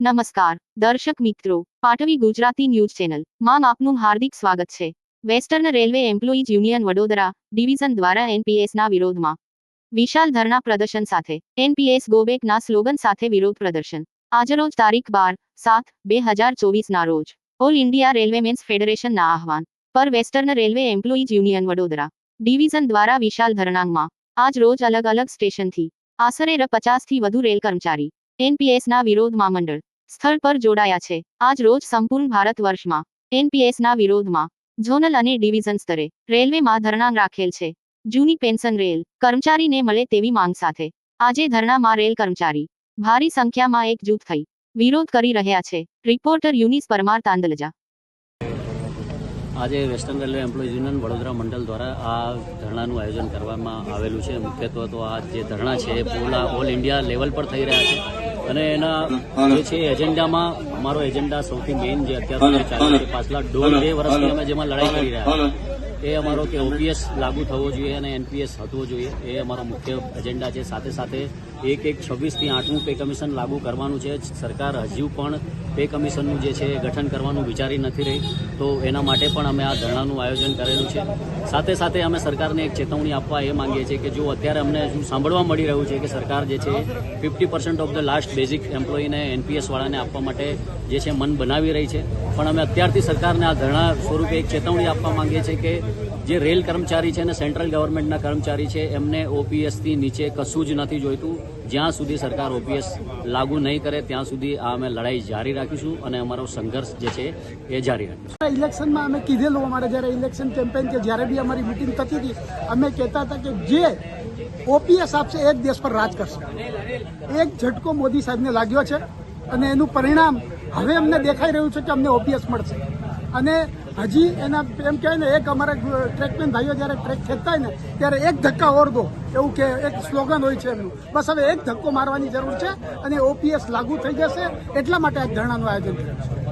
નમસ્કાર દર્શક મિત્રો, પાટવી ગુજરાતી ન્યૂઝ ચેનલ માં આપનું હાર્દિક સ્વાગત છે। Western railway employees union Vadodara division દ્વારા એનપીએસના વિરોધમાં વિશાળ ધરણા પ્રદર્શન સાથે એનપીએસ ગો બેકના સ્લોગન સાથે વિરોધ પ્રદર્શન આજરોજ તારીખ 12/7/2024ના રોજ ઓલ ઇન્ડિયા રેલવેમેન્સ ફેડરેશનના આહવાન પર western railway employees union Vadodara division દ્વારા વિશાળ ધરણામાં આજ રોજ અલગ અલગ સ્ટેશનથી આશરે 50થી વધુ રેલ કર્મચારી એનપીએસના વિરોધમાં મંડળ સ્થળ પર જોડાયા છે। આજ રોજ સંપૂર્ણ ભારત વર્ષમાં એનપીએસના વિરોધમાં ઝોનલ અને ડિવિઝન સ્તરે રેલવેમાં ધરણા રાખેલ છે। જૂની પેન્શન રેલ કર્મચારીને મળે તેવી માંગ સાથે આજે ધરણામાં રેલ કર્મચારી ભારી સંખ્યામાં એકજૂથ થઈ વિરોધ કરી રહ્યા છે। રિપોર્ટર યુનિસ પરમાર તાંદલજા। આજે western railway employees union Vadodara મંડળ દ્વારા આ ધરણાનું આયોજન કરવામાં આવેલું છે। મુખ્યત્વે તો આ જે ધરણા છે એ પૂરા ઓલ ઇન્ડિયા લેવલ પર થઈ રહ્યા છે અને એના જે છે એજન્ડામાં અમારો એજન્ડા સૌથી મેઇન જે અત્યાર સુધી ચાલે છે પાછલા 1.5-2 વર્ષથી અમે જેમાં લડાઈ કરી રહ્યા છીએ એ અમારો કે ઓપીએસ લાગુ થવો જોઈએ અને એનપીએસ થવો જોઈએ એ અમારો મુખ્ય એજન્ડા છે। સાથે સાથે 1/1/26થી 8મું પે કમિશન લાગુ કરવાનું છે। સરકાર હજુ પણ પે કમિશનનું જે છે ગઠન કરવાનું વિચારી નથી રહી, તો એના માટે પણ અમે આ ધરણાનું આયોજન કરેલું છે। સાથે સાથે અમે સરકારને એક ચેતવણી આપવા એ માંગીએ છીએ કે જો અત્યારે અમને સાંભળવા મળી રહ્યું છે કે સરકાર જે છે 50% ઓફ ધ લાસ્ટ બેઝિક એમ્પ્લોયીને એનપીએસવાળાને આપવા માટે જે છે મન બનાવી રહી છે, પણ અમે અત્યારથી સરકારને આ ધરણા સ્વરૂપે એક ચેતવણી આપવા માંગીએ છીએ કે જે રેલ કર્મચારી છે અને સેન્ટ્રલ ગવર્મેન્ટના કર્મચારી છે એમને ઓપીએસથી નીચે કશું જ નથી જોઈતું। જ્યાં સુધી સરકાર ઓપીએસ લાગુ નહીં કરે ત્યાં સુધી આ અમે લડાઈ જારી રાખીશું અને અમારો સંઘર્ષ જે છે એ જારી રાખીશું। ઇલેક્શનમાં અમે કીધેલું, અમારે જ્યારે ઇલેક્શન કેમ્પેન કે જ્યારે બી અમારી મિટિંગ થતી હતી અમે કહેતા હતા કે જે ઓપીએસ આપશે એ જ દેશ પર રાજ કરશે। એક ઝટકો મોદી સાહેબને લાગ્યો છે અને એનું પરિણામ હવે અમને દેખાઈ રહ્યું છે કે અમને ઓપીએસ મળશે અને હજી એના એમ કહેવાય ને એક અમારા ટ્રેકમેન ભાઈઓ જ્યારે ટ્રેક ખેંચતા હોય ને ત્યારે એક ધક્કા ઓર દો એવું કે એક સ્લોગન હોય છે એમનું, બસ હવે એક ધક્કો મારવાની જરૂર છે અને ઓપીએસ લાગુ થઈ જશે, એટલા માટે આ ધરણાનું આયોજન કર્યું છે।